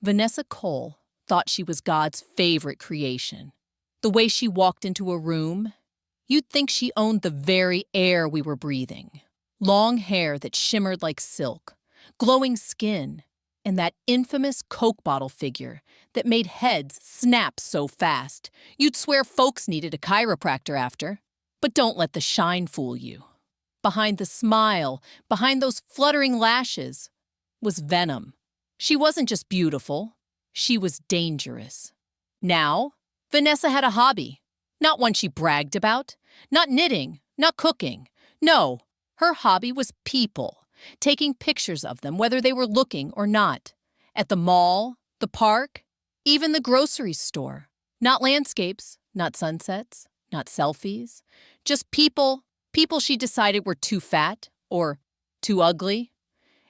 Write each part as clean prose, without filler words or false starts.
Vanessa Cole thought she was God's favorite creation. The way she walked into a room, you'd think she owned the very air we were breathing. Long hair that shimmered like silk, glowing skin, and that infamous Coke bottle figure that made heads snap so fast you'd swear folks needed a chiropractor after. But don't let the shine fool you. Behind the smile, behind those fluttering lashes, was venom. She wasn't just beautiful, she was dangerous. Now, Vanessa had a hobby. Not one she bragged about, not knitting, not cooking. No, her hobby was people, taking pictures of them whether they were looking or not. At the mall, the park, even the grocery store. Not landscapes, not sunsets, not selfies. Just people she decided were too fat or too ugly.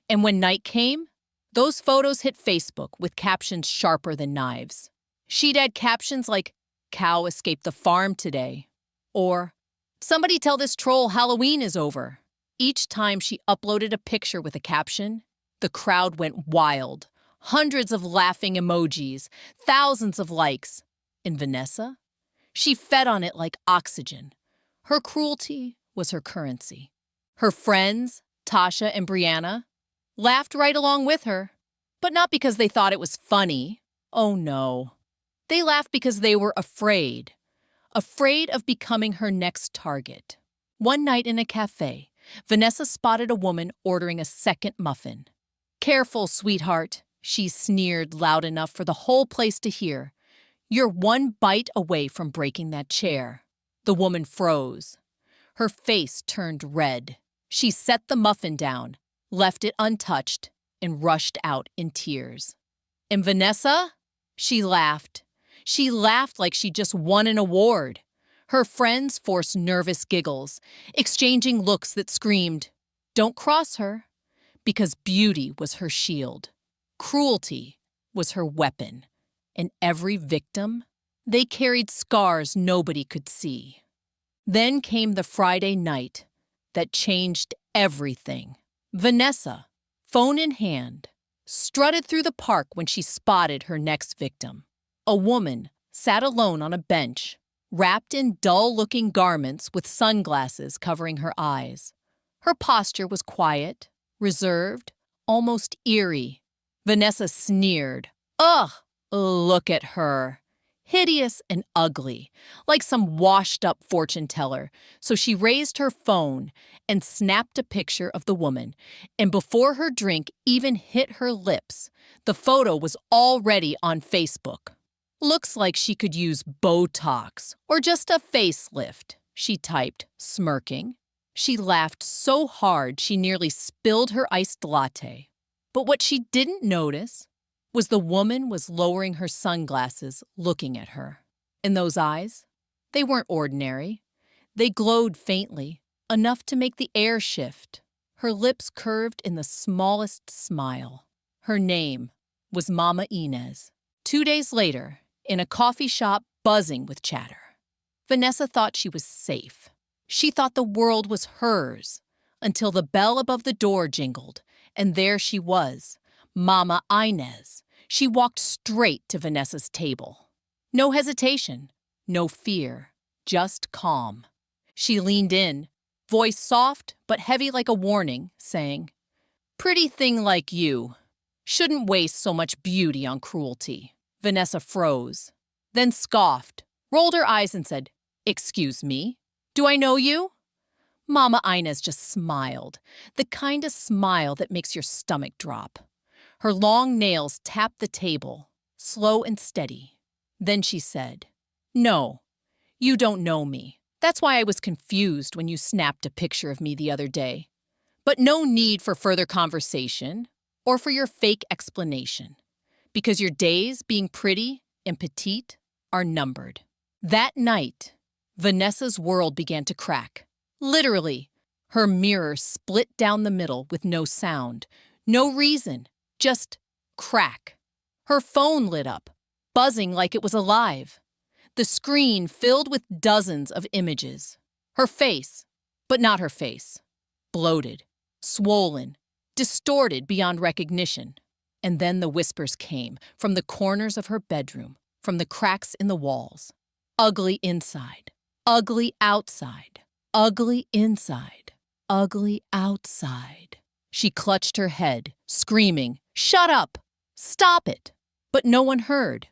And when night came, those photos hit Facebook with captions sharper than knives. She'd add captions like, "Cow escaped the farm today," or "Somebody tell this troll Halloween is over." Each time she uploaded a picture with a caption, the crowd went wild. Hundreds of laughing emojis, thousands of likes. And Vanessa? She fed on it like oxygen. Her cruelty was her currency. Her friends, Tasha and Brianna, laughed right along with her, but not because they thought it was funny. Oh no. They laughed because they were afraid of becoming her next target. One night in a cafe, Vanessa spotted a woman ordering a second muffin. "Careful, sweetheart," she sneered loud enough for the whole place to hear. "You're one bite away from breaking that chair." The woman froze. Her face turned red. She set the muffin down, left it untouched, and rushed out in tears. And Vanessa? She laughed. She laughed like she just won an award. Her friends forced nervous giggles, exchanging looks that screamed, "Don't cross her," because beauty was her shield. Cruelty was her weapon. And every victim, they carried scars nobody could see. Then came the Friday night that changed everything. Vanessa, phone in hand, strutted through the park when she spotted her next victim. A woman sat alone on a bench, wrapped in dull-looking garments with sunglasses covering her eyes. Her posture was quiet, reserved, almost eerie. Vanessa sneered. "Ugh, look at her. Hideous and ugly, like some washed-up fortune teller." So she raised her phone and snapped a picture of the woman, and before her drink even hit her lips, the photo was already on Facebook. "Looks like she could use Botox or just a facelift," she typed, smirking. She laughed so hard she nearly spilled her iced latte. But what she didn't notice was the woman was lowering her sunglasses, looking at her. And those eyes, they weren't ordinary. They glowed faintly, enough to make the air shift. Her lips curved in the smallest smile. Her name was Mama Inez. 2 days later, in a coffee shop buzzing with chatter, Vanessa thought she was safe. She thought the world was hers, until the bell above the door jingled, and there she was, Mama Inez. She walked straight to Vanessa's table. No hesitation, no fear, just calm. She leaned in, voice soft but heavy like a warning, saying, "Pretty thing like you shouldn't waste so much beauty on cruelty." Vanessa froze, then scoffed, rolled her eyes and said, "Excuse me, do I know you?" Mama Inez just smiled, the kind of smile that makes your stomach drop. Her long nails tapped the table, slow and steady. Then she said, "No, you don't know me. That's why I was confused when you snapped a picture of me the other day. But no need for further conversation or for your fake explanation, because your days being pretty and petite are numbered." That night, Vanessa's world began to crack. Literally, her mirror split down the middle with no sound, no reason, just crack. Her phone lit up, buzzing like it was alive. The screen filled with dozens of images. Her face, but not her face. Bloated, swollen, distorted beyond recognition. And then the whispers came from the corners of her bedroom, from the cracks in the walls. Ugly inside, ugly outside, ugly inside, ugly outside. She clutched her head, screaming, "Shut up! Stop it!" But no one heard.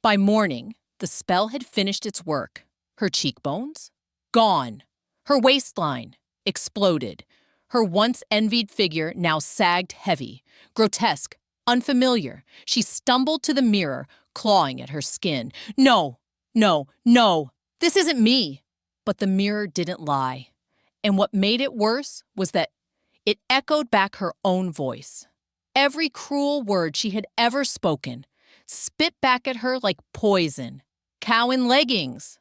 By morning, the spell had finished its work. Her cheekbones? Gone. Her waistline? Exploded. Her once envied figure now sagged heavy, grotesque, unfamiliar. She stumbled to the mirror, clawing at her skin. No, no, no, this isn't me. But the mirror didn't lie. And what made it worse was that it echoed back her own voice. Every cruel word she had ever spoken spit back at her like poison. Cow in leggings.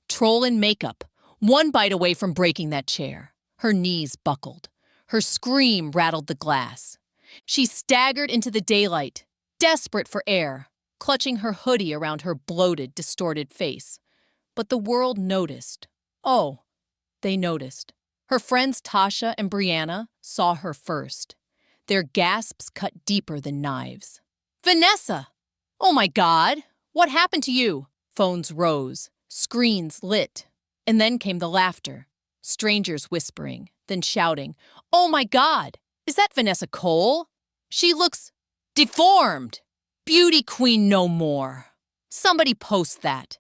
Troll in makeup. One bite away from breaking that chair. Her knees buckled. Her scream rattled the glass. She staggered into the daylight, desperate for air, clutching her hoodie around her bloated, distorted face. But the world noticed. Oh, they noticed. Her friends Tasha and Brianna saw her first. Their gasps cut deeper than knives. "Vanessa! Oh my God! What happened to you?" Phones rose, screens lit. And then came the laughter. Strangers whispering, then shouting, "Oh my God! Is that Vanessa Cole? She looks deformed! Beauty queen no more!" Somebody post that.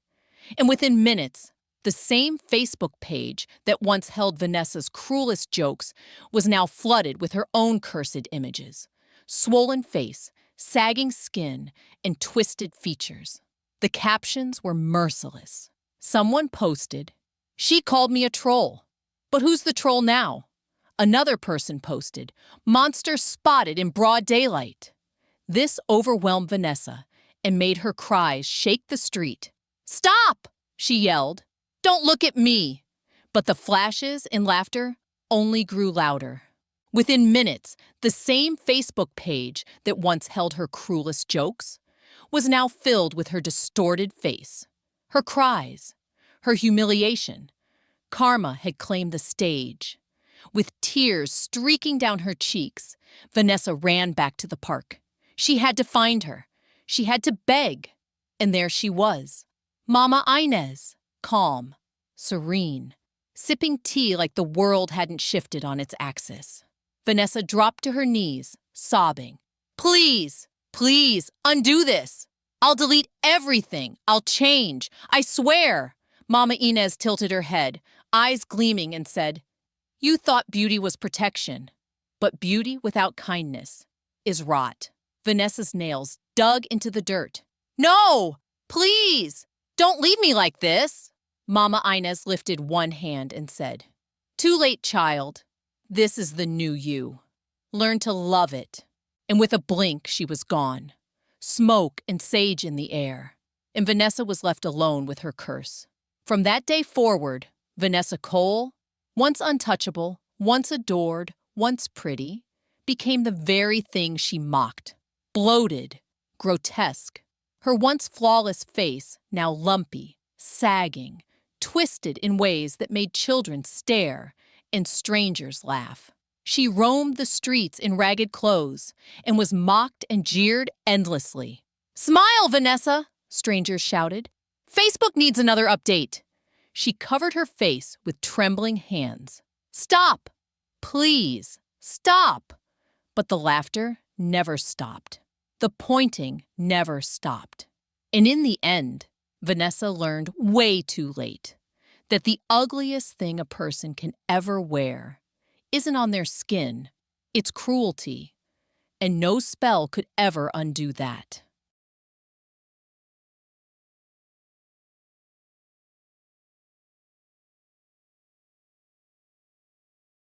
And within minutes, the same Facebook page that once held Vanessa's cruelest jokes was now flooded with her own cursed images. Swollen face, sagging skin, and twisted features. The captions were merciless. Someone posted, "She called me a troll." But who's the troll now? Another person posted, "Monster spotted in broad daylight." This overwhelmed Vanessa and made her cries shake the street. "Stop!" she yelled. "Don't look at me!" But the flashes and laughter only grew louder. Within minutes, the same Facebook page that once held her cruelest jokes was now filled with her distorted face, her cries, her humiliation. Karma had claimed the stage. With tears streaking down her cheeks, Vanessa ran back to the park. She had to find her. She had to beg. And there she was, Mama Inez, calm, serene, sipping tea like the world hadn't shifted on its axis. Vanessa dropped to her knees, sobbing. "Please, please, undo this. I'll delete everything. I'll change. I swear." Mama Inez tilted her head, eyes gleaming, and said, "You thought beauty was protection, but beauty without kindness is rot." Vanessa's nails dug into the dirt. "No! Please! Don't leave me like this!" Mama Inez lifted one hand and said, "Too late, child. This is the new you. Learn to love it." And with a blink, she was gone. Smoke and sage in the air. And Vanessa was left alone with her curse. From that day forward, Vanessa Cole, once untouchable, once adored, once pretty, became the very thing she mocked. Bloated, grotesque. Her once flawless face now lumpy, sagging, twisted in ways that made children stare and strangers laugh. She roamed the streets in ragged clothes and was mocked and jeered endlessly. "Smile, Vanessa!" strangers shouted. "Facebook needs another update." She covered her face with trembling hands. "Stop! Please, stop!" But the laughter never stopped. The pointing never stopped. And in the end, Vanessa learned way too late that the ugliest thing a person can ever wear isn't on their skin, it's cruelty, and no spell could ever undo that.